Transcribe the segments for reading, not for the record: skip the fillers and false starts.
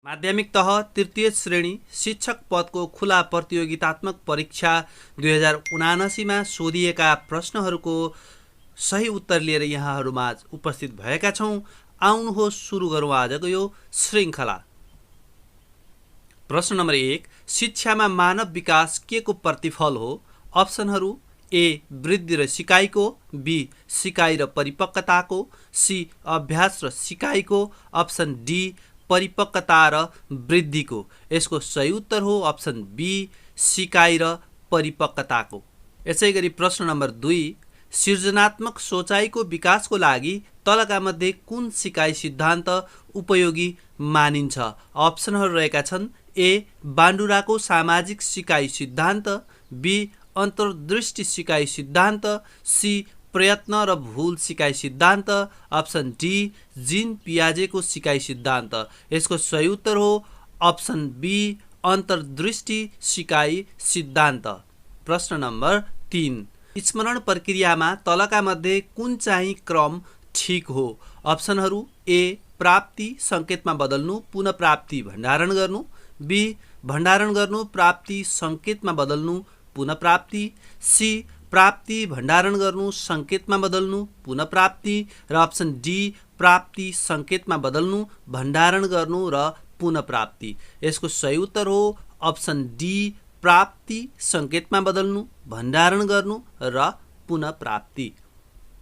माध्यमिक तह तृतीय श्रेणी शिक्षक पदको खुला प्रतियोगितात्मक परीक्षा 2079 सोधिएका प्रश्नहरूको सही उत्तर लिएर यहाँहरूमाझ उपस्थित भएका छौँ। आउनुहोस् सुरु गरौँ आजको यो श्रृङ्खला। प्रश्न नम्बर 1, शिक्षामा मानव विकास के को प्रतिफल हो? अप्सनहरू ए वृद्धि र सिकाइको, बी सिकाइ र परिपक्वताको, सी अभ्यास र सिकाइको, अप्सन डी परिपक्वता र वृद्धिको। यसको सही उत्तर हो अप्सन बी सिकाइ र परिपक्वताको। यसै गरी प्रश्न नम्बर 2, सृजनात्मक सोचाइको विकासको लागि तलका मध्ये कुन सिकाइ सिद्धान्त उपयोगी मानिन्छ? अप्सनहरू रहेका छन् ए बान्डुराको सामाजिक सिकाइ सिद्धान्त, बी अन्तर्दृष्टि सिकाइ सिद्धान्त, सी प्रयत्न र भूल सिकाइ सिद्धान्त, अप्सन डी जीन पियाजेको सिकाइ सिद्धान्त। यसको सही उत्तर हो अप्सन बी अन्तर्दृष्टि सिकाइ सिद्धान्त। प्रश्न नम्बर 3, स्मरण प्रक्रियामा तलका मध्ये कुन चाहिँ क्रम ठिक हो? अप्सनहरू ए प्राप्ति सङ्केतमा बदल्नु, पुनः प्राप्ति भण्डारण गर्नु, बी भण्डारण गर्नु प्राप्ति सङ्केतमा बदल्नु, पुनः प्राप्ति, सी प्राप्ति भण्डारण गर्नु सङ्केतमा बदल्नु, पुनः प्राप्ति, र अप्सन डी प्राप्ति सङ्केतमा बदल्नु भण्डारण गर्नु र पुनः प्राप्ति। यसको सही उत्तर हो अप्सन डी प्राप्ति सङ्केतमा बदल्नु भण्डारण गर्नु र पुनः प्राप्ति।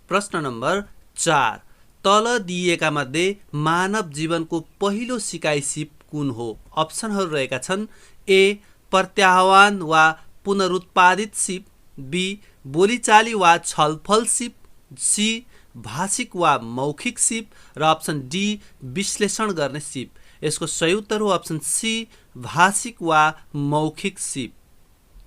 प्रश्न नम्बर 4, तल दिएका मध्ये मानव जीवनको पहिलो सिकाइ सिप कुन हो? अप्सनहरू रहेका छन् ए प्रत्याह्वान वा पुनरुत्पादित सिप, बी बोलीचाली वा छलफल सिप, सी भाषिक वा मौखिक सिप, र अप्सन डी विश्लेषण गर्ने सिप। यसको सही उत्तर हो अप्सन सी भाषिक वा मौखिक सिप।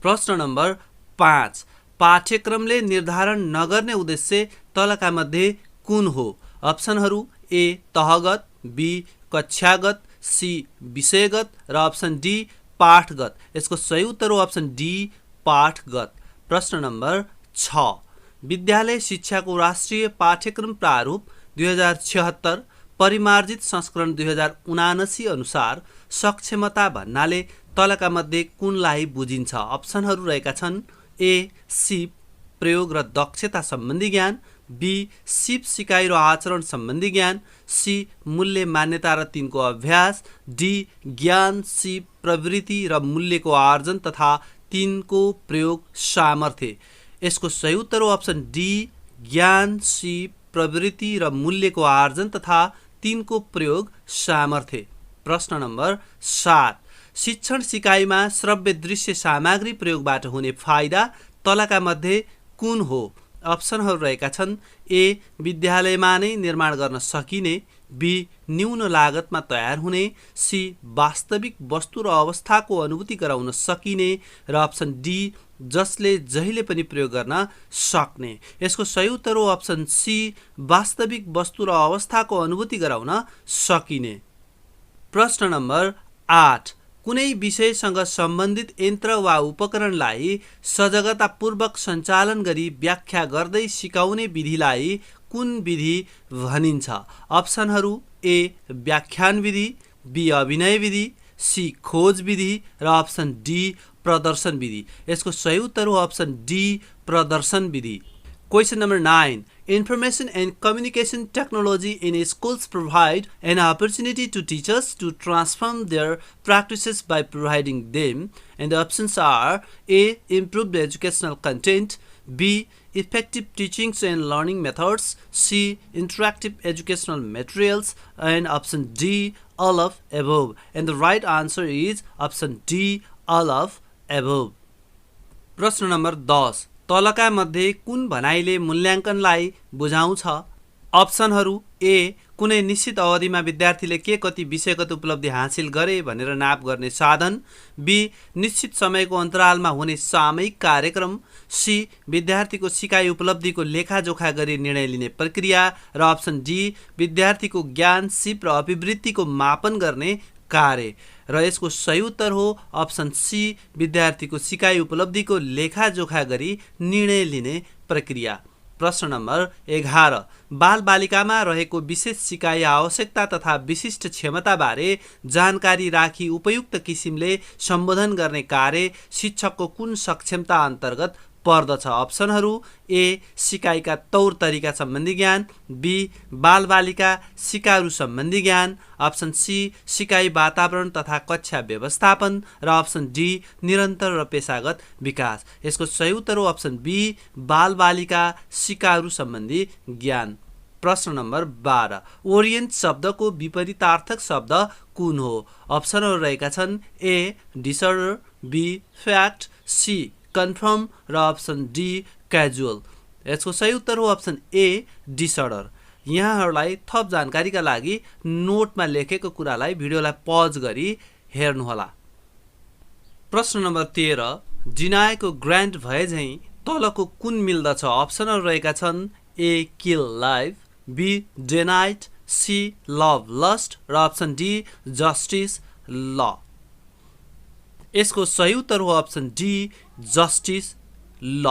प्रश्न नम्बर 5, पाठ्यक्रमले निर्धारण नगर्ने उद्देश्य तलका मध्ये कुन हो? अप्सनहरू ए तहगत, बी कक्षागत, सी विषयगत, र अप्सन डी पाठगत। यसको सही उत्तर हो अप्सन डी पाठगत। प्रश्न नम्बर 6, विद्यालय शिक्षाको राष्ट्रिय पाठ्यक्रम प्रारूप 2076 परिमार्जित संस्करण 2079 अनुसार सक्षमता भन्नाले तलका मध्ये कुनलाई बुझिन्छ? अप्सनहरू रहेका छन् ए सिप प्रयोग र दक्षता सम्बन्धी ज्ञान, बी सिप सिकाइ र आचरण सम्बन्धी ज्ञान, सी मूल्य मान्यता र तिनको अभ्यास, डी ज्ञान सिप प्रवृत्ति र मूल्यको आर्जन तथा तिनको प्रयोग सामर्थ्य। यसको सही उत्तर हो अप्सन डी ज्ञान सिप प्रवृत्ति र मूल्यको आर्जन तथा तिनको प्रयोग सामर्थ्य। प्रश्न नम्बर 7, शिक्षण सिकाइमा श्रव्य दृश्य सामग्री प्रयोगबाट हुने फाइदा तलका मध्ये कुन हो? अप्सनहरू रहेका छन् ए विद्यालयमा नै निर्माण गर्न सकिने, बी न्यून लागतमा तयार हुने, सी वास्तविक वस्तु र अवस्थाको अनुभूति गराउन सकिने, र अप्सन डी जसले जहिले पनि प्रयोग गर्न सक्ने। यसको सही उत्तर हो अप्सन सी वास्तविक वस्तु र अवस्थाको अनुभूति गराउन सकिने। प्रश्न नम्बर 8, कुनै विषयसँग सम्बन्धित यन्त्र वा उपकरणलाई सजगतापूर्वक सञ्चालन गरी व्याख्या गर्दै सिकाउने विधिलाई कुन विधि भनिन्छ? अप्सनहरू ए व्याख्यान विधि, बी अभिनय विधि, सी खोज विधि, र अप्सन डी प्रदर्शन विधि। यसको सही उत्तर हो अप्सन डी प्रदर्शन विधि। Question number 9. Information and communication technology in schools provide an opportunity to teachers to transform their practices by providing them. And the options are A. Improved educational content, B. Effective teachings and learning methods, C. Interactive educational materials, and option D. All of above. And the right answer is option D. All of above. प्रश्न number 10, तलका मध्ये कुन भनाइले मूल्याङ्कनलाई बुझाउँछ? अप्सनहरू ए कुनै निश्चित अवधिमा विद्यार्थीले के कति विषयगत उपलब्धि हासिल गरे भनेर नाप गर्ने साधन, बी निश्चित समयको अन्तरालमा हुने सामयिक कार्यक्रम, सी विद्यार्थीको सिकाइ उपलब्धिको लेखाजोखा गरी निर्णय लिने प्रक्रिया, र अप्सन डी विद्यार्थीको ज्ञान सिप र अभिवृद्धिको मापन गर्ने कार्य। र यसको सही उत्तर हो अप्सन सी विद्यार्थीको सिकाइ उपलब्धिको लेखाजोखा गरी निर्णय लिने प्रक्रिया। प्रश्न नम्बर 11 बालबालिकामा रहेको विशेष सिकाइ आवश्यकता तथा विशिष्ट क्षमताबारे जानकारी राखी उपयुक्त किसिमले सम्बोधन गर्ने कार्य शिक्षकको कुन सक्षमता अन्तर्गत पर्दछ? अप्सनहरू: ए सिकाइका तौर तरिका सम्बन्धी ज्ञान, बी बालबालिका सिकारू सम्बन्धी ज्ञान, अप्सन सी सिकाइ वातावरण तथा कक्षा व्यवस्थापन र अप्सन डी निरन्तर र पेशागत विकास। यसको सही उत्तर हो अप्सन बी बालबालिका सिकारू सम्बन्धी ज्ञान। प्रश्न नम्बर 12 ओरिएन्ट शब्दको विपरीतार्थक शब्द कुन हो? अप्सनहरू रहेका छन् A disorder, B fact, C confirm र अप्सन डी क्याजुअल। यसको सही उत्तर हो अप्सन ए डिसअर्डर। यहाँहरूलाई थप जानकारीका लागि नोटमा लेखेको कुरालाई भिडियोलाई पज गरी हेर्नुहोला। प्रश्न नम्बर 13 डिनायको ग्रान्ट भए झैँ तलको कुन मिल्दछ? अप्सनहरू रहेका छन् ए किल लाइफ, बी डेनाइट, सी लभ लस्ट र अप्सन डी जस्टिस ल। यसको सही उत्तर हो अप्सन डी जस्टिस ल।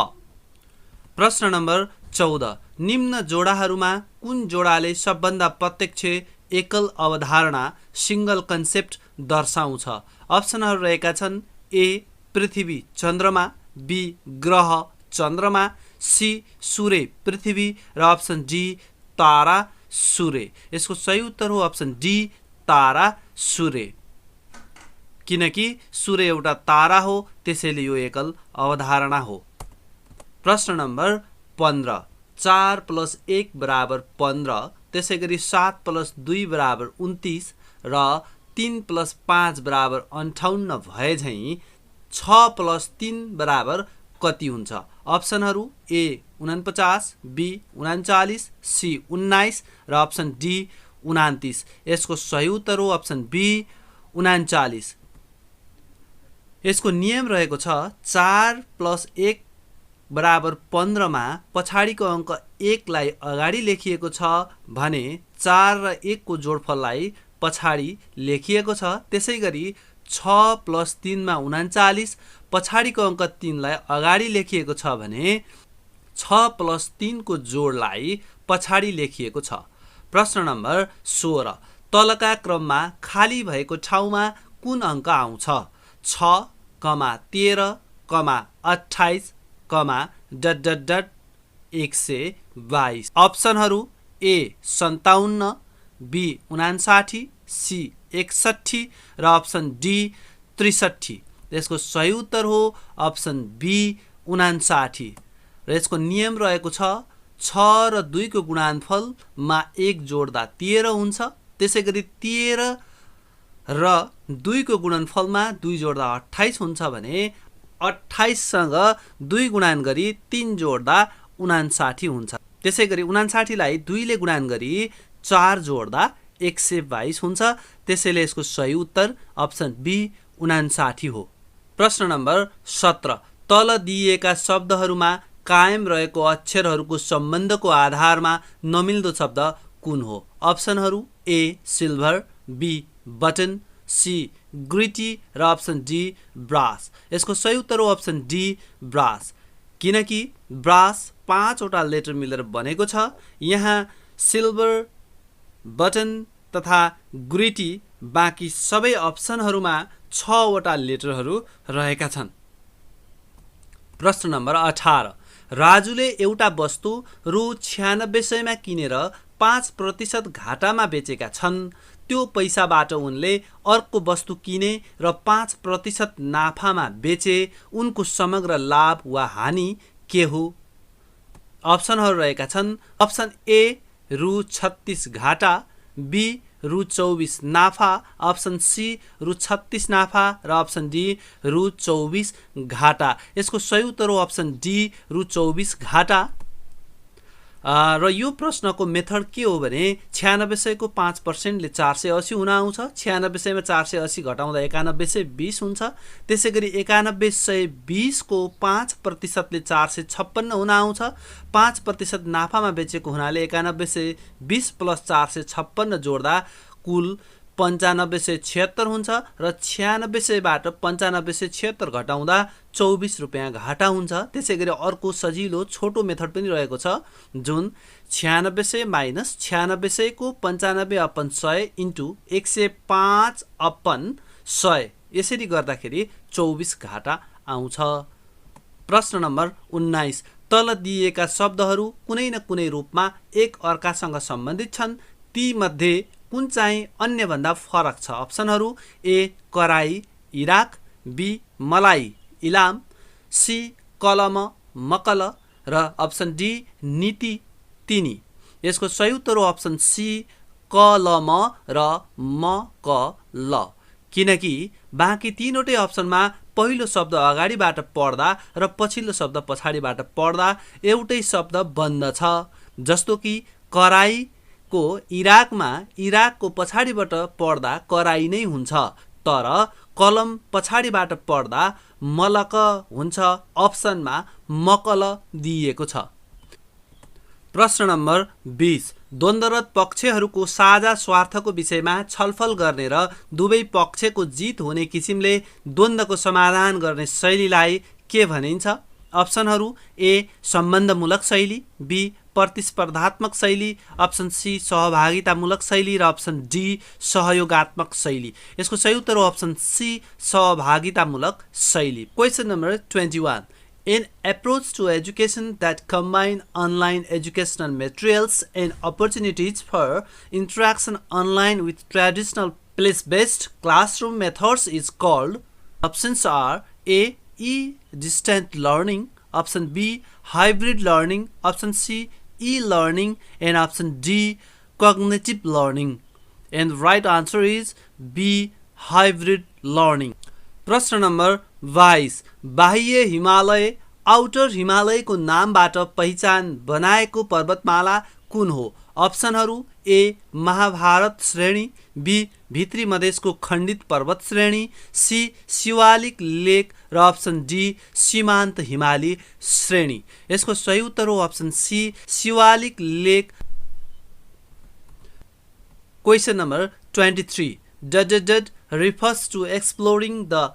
प्रश्न नम्बर 14 निम्न जोडाहरूमा कुन जोडाले सबभन्दा प्रत्यक्ष एकल अवधारणा सिंगल कन्सेप्ट दर्शाउँछ? अप्सनहरू रहेका छन् ए पृथ्वी चन्द्रमा, बी ग्रह चन्द्रमा, सी सूर्य पृथ्वी र अप्सन डी तारा सूर्य। यसको सही उत्तर हो अप्सन डी तारा सूर्य। किनकि सूर्य एउटा तारा हो, त्यसैले यो एकल अवधारणा हो। प्रश्न नम्बर 15 4 + 1 = 15, त्यसै गरी 7 + 2 = 29 र 3 + 5 = 58 भए झैँ 6 + 3 = कति हुन्छ? अप्सनहरू ए 49, बी 39, सी 19 र अप्सन डी 29। यसको सही उत्तर हो अप्सन बी 39। यसको नियम रहेको छ 4 + 1 = 15 मा पछाडिको अङ्क 1 लाई अगाडि लेखिएको छ भने 4 र 1 को जोडफललाई पछाडि लेखिएको छ। त्यसै गरी 6 + 3 मा 39 पछाडिको अङ्क 3 लाई अगाडि लेखिएको छ भने 6 + 3 को जोडलाई पछाडि लेखिएको छ। प्रश्न नम्बर 16 तलका क्रममा खाली भएको ठाउँमा कुन अङ्क आउँछ? 6, 13, 28, ... 122। अप्सनहरू ए 57, बी 59, सी 61 र अप्सन डी 63। यसको सही उत्तर हो अप्सन बी 59 र यसको नियम रहेको छ 6 र 2 को गुणनफलमा 1 जोड्दा 13 हुन्छ। त्यसै गरी 13 र 2 को गुणनफलमा 2 जोड्दा 28 हुन्छ भने 28 सँग 2 गुणन गरी 3 जोड्दा 59 हुन्छ। त्यसै गरी 59 लाई 2 ले गुणन गरी 4 जोड्दा 122 हुन्छ। त्यसैले यसको सही उत्तर अप्सन बी 59 हो। प्रश्न नम्बर 17 तल दिइएका शब्दहरूमा कायम रहेको अक्षरहरूको सम्बन्धको आधारमा नमिल्दो शब्द कुन हो? अप्सनहरू A silver, B button, C gritty र अप्सन डी ब्रास। यसको सही उत्तर हो अप्सन डी ब्रास। किनकि ब्रास 5 वटा लेटर मिलेर बनेको छ। यहाँ सिल्भर, बटन तथा ग्रिटी बाँकी सबै अप्सनहरूमा 6 वटा लेटरहरू रहेका छन्। प्रश्न नम्बर 18 राजुले एउटा वस्तु रु 9600 मा किनेर 5% घाटामा बेचेका छन्। त्यो पैसाबाट उनले अर्को वस्तु किने र 5% नाफामा बेचे। उनको समग्र लाभ वा हानि के हो? अप्सनहरू रहेका छन् अप्सन ए रु 36 घाटा, बी रु 24 नाफा, अप्सन सी रु 36 नाफा र अप्सन डी रु 24 घाटा। यसको सही उत्तर हो अप्सन डी रु 24 घाटा। र यो प्रश्नको मेथड के हो भने 9600 को 5% ले 480 हुन आउँछ। 9600 मा 480 घटाउँदा 9120 हुन्छ। त्यसै गरी 9120 को 5% ले 456 हुन आउँछ। 5% नाफामा बेचेको हुनाले 9120 + 456 जोड्दा कुल 9576 हुन्छ र 9600बाट 9576 घटाउँदा 24 रुपैयाँ घाटा हुन्छ। त्यसै गरी अर्को सजिलो छोटो मेथड पनि रहेको छ जुन 9600 माइनस 9600 को 95/100 इन्टु 105/100 यसरी गर्दाखेरि 24 घाटा आउँछ। प्रश्न नम्बर 19 तल दिएका शब्दहरू कुनै न कुनै रूपमा एक अर्कासँग सम्बन्धित छन्, ती मध्ये कुन चाहिँ अन्य भन्दा फरक छ? अप्सनहरू ए कराई इराक, बी मलाई इलाम, सी कलम मकल र अप्सन डी नीति तिनी। यसको सही उत्तर हो अप्सन सी कलम र मकल, किनकि बाँकी तीनवटै अप्सनमा पहिलो शब्द अगाडिबाट पढ्दा र पछिल्लो शब्द पछाडिबाट पढ्दा एउटै शब्द बन्दछ। जस्तो कि कराईको इराकमा इराकको पछाडिबाट पढ्दा कराई नै हुन्छ, तर कलम पछाडिबाट पढ्दा मलक हुन्छ। अप्सनमा मकल दिइएको छ। प्रश्न नम्बर 20 द्वन्द्वरत पक्षहरूको साझा स्वार्थको विषयमा छलफल गर्ने र दुवै पक्षको जित हुने किसिमले द्वन्द्वको समाधान गर्ने शैलीलाई के भनिन्छ? अप्सनहरू ए सम्बन्धमूलक शैली, बी प्रतिस्पर्धात्मक शैली, अप्सन सी सहभागितामूलक शैली र अप्सन डी सहयोगात्मक शैली। यसको सही उत्तर हो अप्सन सी सहभागितामूलक शैली। Question number 21 An approach to education that combine online educational materials and opportunities for interaction online with traditional place-based classroom methods is called. Options are A. E-distant learning, option B. hybrid learning, option C. E-learning, and option D. cognitive learning. And the right answer is B. hybrid learning. प्रश्न number 22 बाह्य Himalaya outer हिमालयको नामबाट पहिचान बनाएको पर्वतमाला कुन हो? अप्सनहरू ए महाभारत श्रेणी, बी भित्री मधेसको खण्डित पर्वत श्रेणी, सी शिवालिक लेक र अप्सन डी सीमान्त हिमाली श्रेणी। यसको सही उत्तर हो option C Shivalik lake. Question number 23 DDD refers to exploring the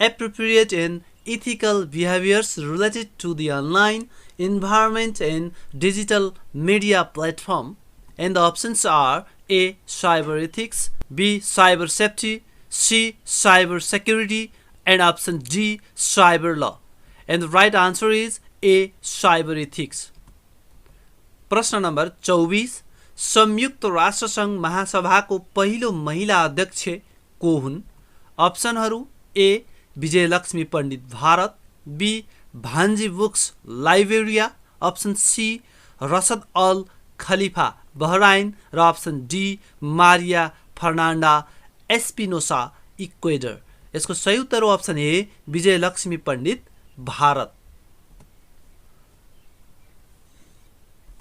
appropriate and ethical behaviors related to the online environment and digital media platform. And the options are A. cyber ethics, B. cyber safety, C. cyber security, and option D. cyber law. And the right answer is A. cyber ethics. प्रश्न number 24 संयुक्त राष्ट्रसङ्घ महासभाको पहिलो महिला अध्यक्ष को हुन्? अप्सनहरू A Vijayalakshmi Pandit Bharat, B Angie Brooks Liberia, option C Rashad Al Khalifa Bahrain र option D Maria Fernanda Espinosa Ecuador. यसको सही उत्तर हो अप्सन ए विजयलक्ष्मी पण्डित भारत।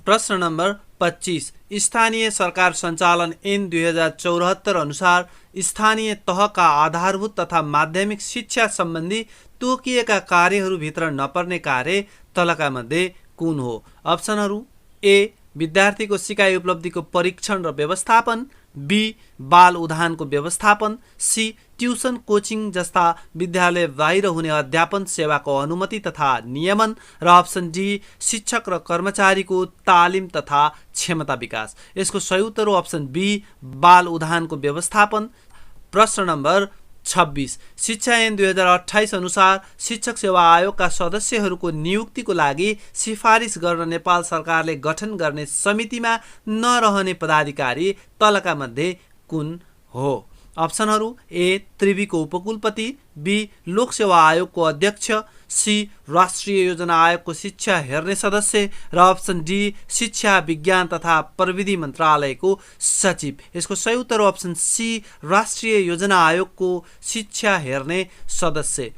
प्रश्न नम्बर 25 स्थानीय सरकार सञ्चालन ऐन 2074 अनुसार स्थानीय तहका आधारभूत तथा माध्यमिक शिक्षा सम्बन्धी तोकिएका कार्यहरूभित्र नपर्ने कार्य तलका मध्ये कुन हो? अप्सनहरू ए विद्यार्थीको सिकाइ उपलब्धिको परीक्षण र व्यवस्थापन, बी बाल उद्यानको व्यवस्थापन, सी ट्युसन कोचिङ जस्ता विद्यालय बाहिर हुने अध्यापन सेवाको अनुमति तथा नियमन र अप्सन डी शिक्षक र कर्मचारीको तालिम तथा क्षमता विकास। यसको सही उत्तर हो अप्सन बी बाल उद्यानको व्यवस्थापन। प्रश्न नम्बर 26 शिक्षा ऐन 2028 अनुसार शिक्षक सेवा आयोगका सदस्यहरूको नियुक्तिको लागि सिफारिस गर्न नेपाल सरकारले गठन गर्ने समितिमा नरहने पदाधिकारी तलका मध्ये कुन हो? अप्सनहरू ए त्रिवीको उपकुलपति, बी लोकसेवा आयोगको अध्यक्ष, सी राष्ट्रिय योजना आयोगको शिक्षा हेर्ने सदस्य र अप्सन डी शिक्षा विज्ञान तथा प्रविधि मन्त्रालयको सचिव। यसको सही उत्तर हो अप्सन सी राष्ट्रिय योजना आयोगको शिक्षा हेर्ने सदस्य।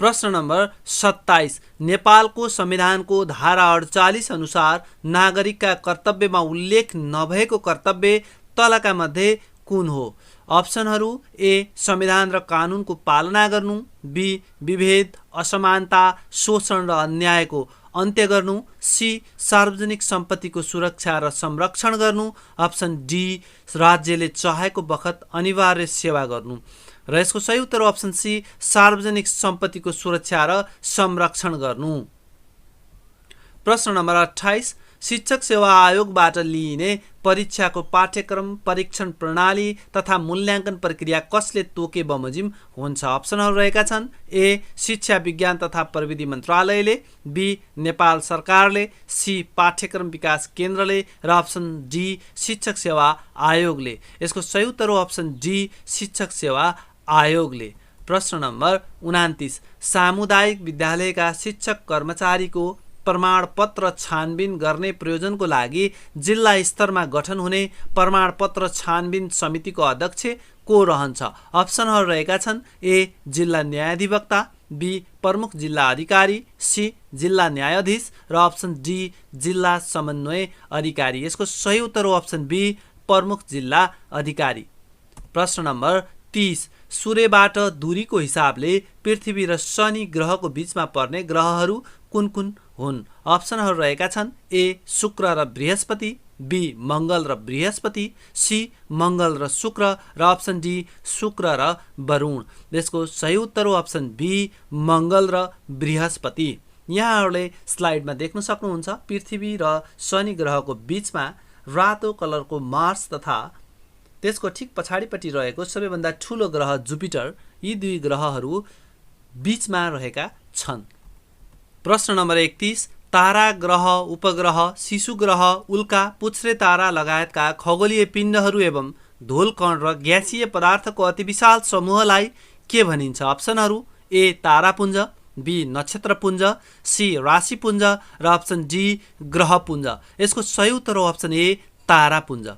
प्रश्न नम्बर 27 नेपालको संविधानको धारा 48 अनुसार नागरिकका कर्तव्यमा उल्लेख नभएको कर्तव्य तलका मध्ये कुन हो? अप्सनहरू ए संविधान र कानुनको पालना गर्नु, बी विभेद असमानता शोषण र अन्यायको अन्त्य गर्नु, सी सार्वजनिक सम्पत्तिको सुरक्षा र संरक्षण गर्नु, अप्सन डी राज्यले चाहेको बखत अनिवार्य सेवा गर्नु। र यसको सही उत्तर अप्सन सी सार्वजनिक सम्पत्तिको सुरक्षा र संरक्षण गर्नु। प्रश्न नम्बर 28 शिक्षक सेवा आयोगबाट लिइने परीक्षाको पाठ्यक्रम, परीक्षण प्रणाली तथा मूल्याङ्कन प्रक्रिया कसले तोके बमोजिम हुन्छ? अप्सनहरू रहेका छन्। ए शिक्षा विज्ञान तथा प्रविधि मन्त्रालयले, बी नेपाल सरकारले, सी पाठ्यक्रम विकास केन्द्रले र अप्सन डी शिक्षक सेवा आयोगले। यसको सही उत्तर हो अप्सन डी शिक्षक सेवा आयोगले। प्रश्न नम्बर 29 सामुदायिक विद्यालयका शिक्षक कर्मचारीको प्रमाणपत्र छानबिन गर्ने प्रयोजनको लागि जिल्ला स्तरमा गठन हुने प्रमाणपत्र छानबिन समितिको अध्यक्ष को रहन्छ? अप्सनहरू रहेका छन्। ए जिल्ला न्यायाधिवक्ता, बी प्रमुख जिल्ला अधिकारी, सी जिल्ला न्यायाधीश र अप्सन डी जिल्ला समन्वय अधिकारी। यसको सही उत्तर हो अप्सन बी प्रमुख जिल्ला अधिकारी। प्रश्न नम्बर 30 सूर्यबाट दूरीको हिसाबले पृथ्वी र शनि ग्रहको बीचमा पर्ने ग्रहहरू कुन कुन हुन्? अप्सनहरू रहेका छन्। ए शुक्र र बृहस्पति, बी मङ्गल र बृहस्पति, सी मङ्गल र शुक्र र अप्सन डी शुक्र र वरुण। यसको सही उत्तर हो अप्सन बी मङ्गल र बृहस्पति। यहाँहरूले स्लाइडमा देख्न सक्नुहुन्छ पृथ्वी र शनि ग्रहको बीचमा रातो कलरको मार्स तथा त्यसको ठिक पछाडिपट्टि रहेको सबैभन्दा ठुलो ग्रह जुपिटर, यी दुई ग्रहहरू बीचमा रहेका छन्। प्रश्न नम्बर 31 तारा, ग्रह, उपग्रह, शिशु ग्रह, उल्का, पुच्छ्रे तारा लगायतका खगोलीय पिण्डहरू एवं धूलकण र ग्यासीय पदार्थको अति विशाल समूहलाई के भनिन्छ? अप्सनहरू ए तारापुञ्ज, बी नक्षत्रपुञ्ज, सी राशिपुञ्ज र अप्सन डी ग्रहपुञ्ज। यसको सही उत्तर हो अप्सन ए तारापुञ्ज।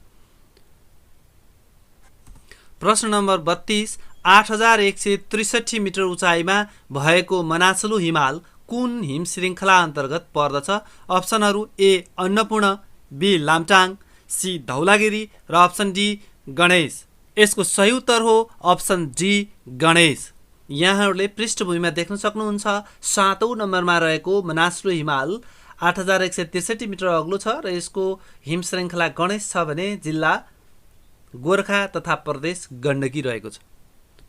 प्रश्न नम्बर 32 8163 मिटर उचाइमा भएको मनासलु हिमाल कुन हिम श्रृङ्खला अन्तर्गत पर्दछ? अप्सनहरू ए अन्नपूर्ण, बी लामटाङ, सी धौलागिरी र अप्सन डी गणेश। यसको सही उत्तर हो अप्सन डी गणेश। यहाँहरूले पृष्ठभूमिमा देख्न सक्नुहुन्छ 7औं नम्बरमा रहेको मनासलु हिमाल 8163 मिटर अग्लो छ र यसको हिम श्रृङ्खला गणेश छ भने जिल्ला गोर्खा तथा प्रदेश गण्डकी रहेको छ।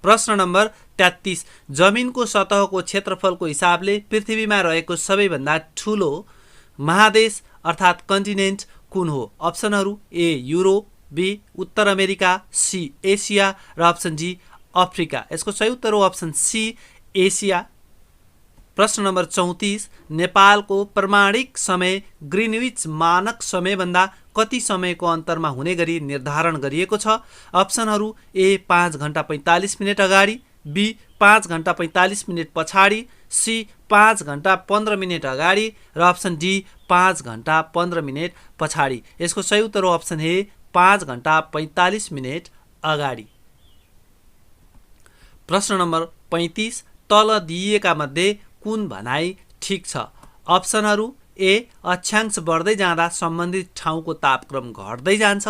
प्रश्न नम्बर 33 जमिनको सतहको क्षेत्रफलको हिसाबले पृथ्वीमा रहेको सबैभन्दा ठुलो महादेश अर्थात् कन्टिनेन्ट कुन हो? अप्सनहरू ए युरोप, बी उत्तर अमेरिका, सी एसिया र अप्सन डी अफ्रिका। यसको सही उत्तर हो अप्सन सी एसिया। प्रश्न नम्बर 34 नेपालको प्रमाणिक समय ग्रिनविच मानक समयभन्दा कति समयको अन्तरमा हुने गरी निर्धारण गरिएको छ? अप्सनहरू ए 5 घण्टा 45 मिनट अगाडि, बी 5 घण्टा 45 मिनट पछाडि, सी 5 घण्टा 15 मिनट अगाडि र अप्सन डी 5 घण्टा 15 मिनट पछाडि। यसको सही उत्तर हो अप्सन ए 5 घण्टा 45 मिनट अगाडि। प्रश्न नम्बर 35 तल दिइएका मध्ये कुन भनाइ ठिक छ? अप्सनहरू ए अक्षांश बढ्दै जाँदा सम्बन्धित ठाउँको तापक्रम घट्दै जान्छ,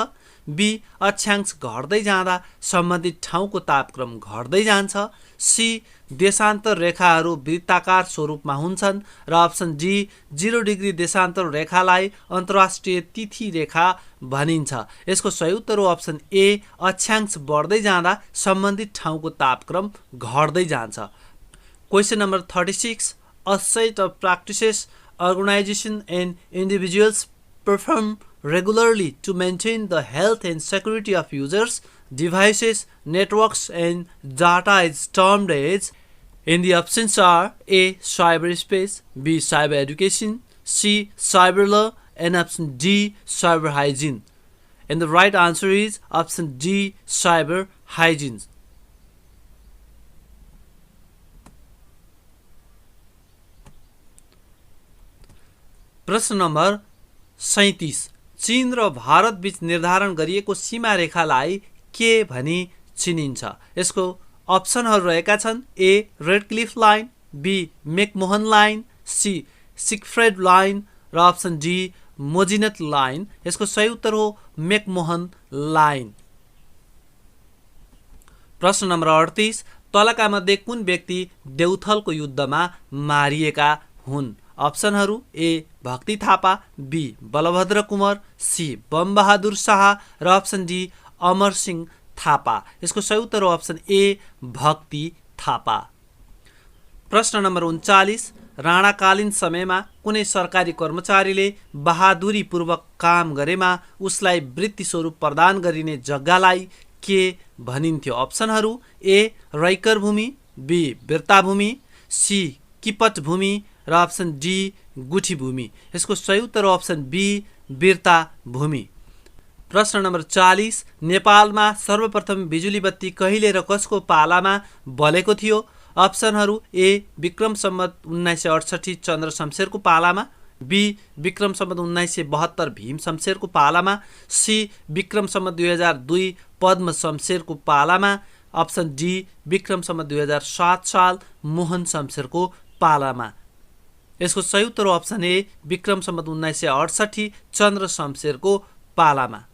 बी अक्षांश घट्दै जाँदा सम्बन्धित ठाउँको तापक्रम घट्दै जान्छ, सी देशान्तर रेखाहरू वृत्ताकार स्वरूपमा हुन्छन् र अप्सन डी 0 डिग्री देशान्तर रेखालाई अन्तर्राष्ट्रिय तिथि रेखा भनिन्छ। यसको सही उत्तर हो अप्सन ए अक्षांश बढ्दै जाँदा सम्बन्धित ठाउँको तापक्रम घट्दै जान्छ। Question number 36 A set of practices organizations and individuals perform regularly to maintain the health and security of users, devices, networks and data is termed as, and the options are A. Cyberspace, B. Cyber education, C. Cyber law and option D. Cyber hygiene. And the right answer is option D. Cyber hygiene. प्रश्न number 37 चीन र भारत बीच निर्धारण गरिएको सीमा रेखालाई के भनी चिनिन्छ? यसको अप्सनहरू रहेका छन्। A Radcliffe line, B McMahon line, C Siegfried line र अप्सन डी मोजिनत लाइन। यसको सही उत्तर हो मेकमोहन लाइन। प्रश्न नम्बर 38 तलका मध्ये कुन व्यक्ति देउथलको युद्धमा मारिएका हुन्? अप्सनहरू ए भक्ति थापा, बी बलभद्र कुँवर, सी बमबहादुर शाह र अप्सन डी अमरसिंह थापा। यसको सही उत्तर हो अप्सन ए भक्ति थापा। प्रश्न नम्बर 39, राणाकालीन समयमा कुनै सरकारी कर्मचारीले बहादुरीपूर्वक काम गरेमा उसलाई वृत्ति स्वरूप प्रदान गरिने जग्गालाई के भनिन्थ्यो? अप्सनहरू ए रैकर भूमि, बी वीरता भूमि, सी किपट भूमि र अप्सन डी गुठी भूमि। यसको सही उत्तर हो अप्सन बी वीरता भूमि। प्रश्न नम्बर 40, नेपालमा सर्वप्रथम बिजुली बत्ती कहिले र कसको पालामा बलेको थियो? अप्सनहरू ए विक्रम सम्वत 1968 चन्द्र शमशेरको पालामा, बी विक्रम सम्वत 1972 भीम शमशेरको पालामा, सी विक्रम सम्वत 2002 पद्म शमशेरको पालामा, अप्सन डी विक्रम सम्वत 2007 साल मोहन शमशेरको पालामा। यसको सही उत्तर हो अप्सन ए विक्रम सम्वत 1968 चन्द्र शमशेरको पालामा।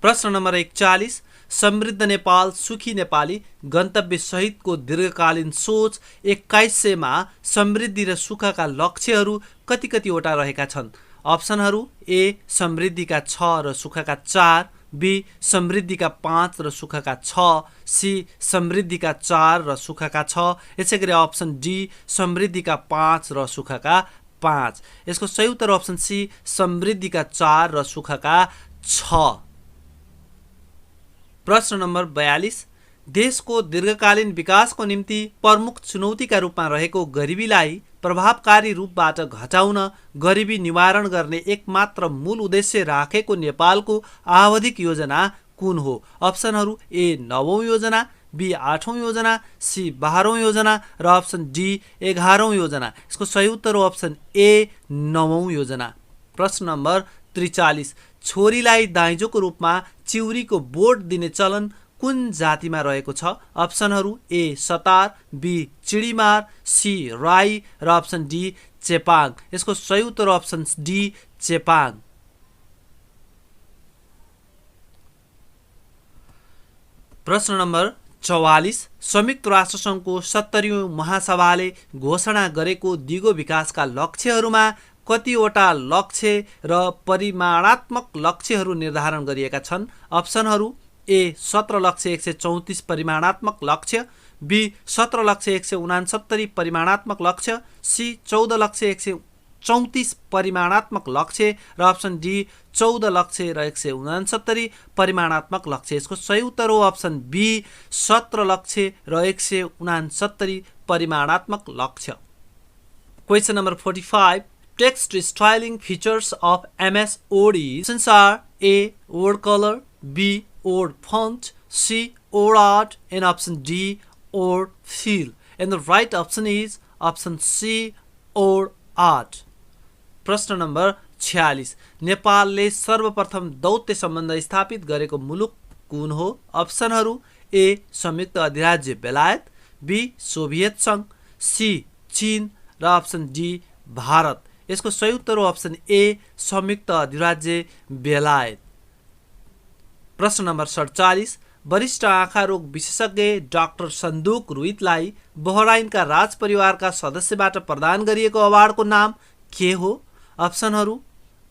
प्रश्न नम्बर 41, समृद्ध नेपाल सुखी नेपाली गन्तव्य सहितको दीर्घकालीन सोच 2100मा समृद्धि र सुखका लक्ष्यहरू कति कतिवटा रहेका छन्? अप्सनहरू ए समृद्धिका 6 र सुखका 4, बी समृद्धिका 5 र सुखका 6, सी समृद्धिका 4 र सुखका 6, यसै गरी अप्सन डी समृद्धिका 5 र सुखका 5। यसको सही उत्तर अप्सन सी समृद्धिका 4 र सुखका 6। प्रश्न नम्बर 42, देशको दीर्घकालीन विकासको निम्ति प्रमुख चुनौतीका रूपमा रहेको गरिबीलाई प्रभावकारी रूपबाट घटाउन गरिबी निवारण गर्ने एकमात्र मूल उद्देश्य राखेको नेपालको आवधिक योजना कुन हो? अप्सनहरू ए 9औं योजना, बी 8औं योजना, सी 12औं योजना र अप्सन डी 11औं योजना। यसको सही उत्तर हो अप्सन ए 9औं योजना। प्रश्न नम्बर 43, छोरीलाई दाइजोको रूपमा चिउरीको बोट दिने चलन कुन जातिमा रहेको छ? अप्सनहरू ए सतार, बी चिडीमार, सी राई र अप्सन डी चेपाङ। यसको सही उत्तर अप्सन डी चेपाङ। प्रश्न नम्बर 44, संयुक्त राष्ट्रसङ्घको 70औं महासभाले घोषणा गरेको दिगो विकासका लक्ष्यहरूमा कतिवटा लक्ष्य र परिमाणात्मक लक्ष्यहरू निर्धारण गरिएका छन्? अप्सनहरू ए 17,134 परिमाणात्मक लक्ष्य, बी 17,169 परिमाणात्मक लक्ष्य, सी 14,134 परिमाणात्मक लक्ष्य र अप्सन डी 14,169 परिमाणात्मक लक्ष्य। यसको सही उत्तर हो अप्सन बी 17,169 परिमाणात्मक लक्ष्य। Question number 45, text styling features of MS Word is are A. Word color, B. Word font, C. Word art, and option D. Word feel. And the right option is option C. Word art. प्रश्न number 46, नेपालले सर्वप्रथम दौत्य सम्बन्ध स्थापित गरेको मुलुक कुन हो? अप्सनहरू ए संयुक्त अधिराज्य बेलायत, बी सोभियत सङ्घ, सी चीन र अप्सन डी भारत। यसको सही उत्तर हो अप्सन ए संयुक्त अधिराज्य बेलायत। प्रश्न नम्बर 47, वरिष्ठ आँखा रोग विशेषज्ञ डाक्टर सन्दुक रुइतलाई बहराइनका राजपरिवारका सदस्यबाट प्रदान गरिएको अवार्डको नाम के हो? अप्सनहरू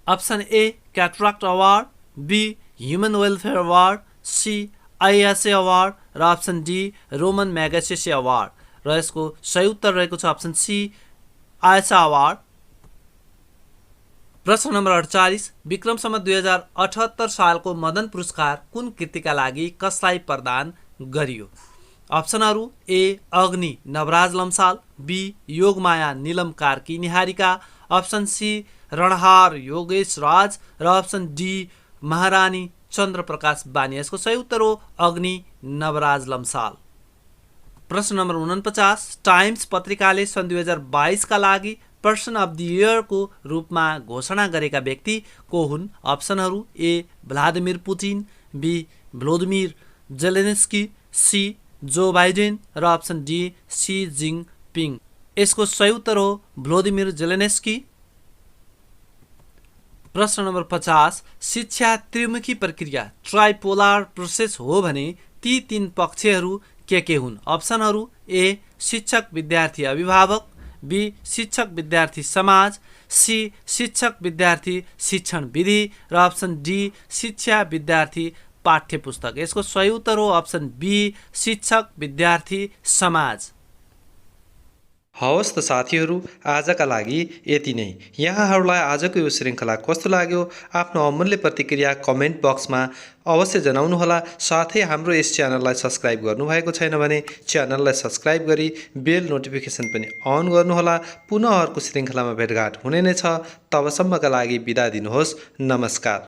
option A cataract award, B human welfare award, C ISA award र option D Roman Magsaysay award. र यसको सही उत्तर रहेको छ अप्सन सी आइएसए अवार्ड। प्रश्न नम्बर 48, विक्रम सम्वत 2078 सालको मदन पुरस्कार कुन कृतिका लागि कसलाई प्रदान गरियो? अप्सनहरू A Agni Navraj Lamsal, B Yogmaya Nilam Karki Niharika, option C Ranhar Yogesh Raj र अप्सन डी महारानी चन्द्रप्रकाश बानिया। यसको सही उत्तर हो अग्नि नवराज लम्साल। प्रश्न नम्बर 49, टाइम्स पत्रिकाले सन् 2022 का लागि पर्सन अफ द इयरको रूपमा घोषणा गरेका व्यक्ति को हुन्? अप्सनहरू A Vladimir Putin, B Volodymyr Zelensky, C Joe Biden र अप्सन डी सी जिङपिङ। यसको सही उत्तर हो भ्लोदिमिर जेलेन्स्की। प्रश्न नम्बर 50, शिक्षा त्रिमुखी प्रक्रिया ट्राइपोलार प्रोसेस हो भने ती तीन पक्षहरू के हुन्? अप्सनहरू ए शिक्षक विद्यार्थी अभिभावक, बी शिक्षक विद्यार्थी समाज, सी शिक्षक विद्यार्थी शिक्षण विधि र अप्सन डी शिक्षा विद्यार्थी पाठ्य पुस्तक। यसको सही उत्तर हो अप्सन बी शिक्षक विद्यार्थी समाज। हवस् त साथीहरू, आजका लागि यति नै। यहाँहरूलाई आजको यो श्रृङ्खला कस्तो लाग्यो आफ्नो अमूल्य प्रतिक्रिया कमेन्ट बक्समा अवश्य जनाउनुहोला। साथै हाम्रो यस च्यानललाई सब्स्क्राइब गर्नुभएको छैन भने च्यानललाई सब्स्क्राइब गरी बेल नोटिफिकेसन पनि अन गर्नुहोला। पुनः अर्को श्रृङ्खलामा भेटघाट हुने नै छ। तबसम्मका लागि बिदा दिनुहोस्। नमस्कार।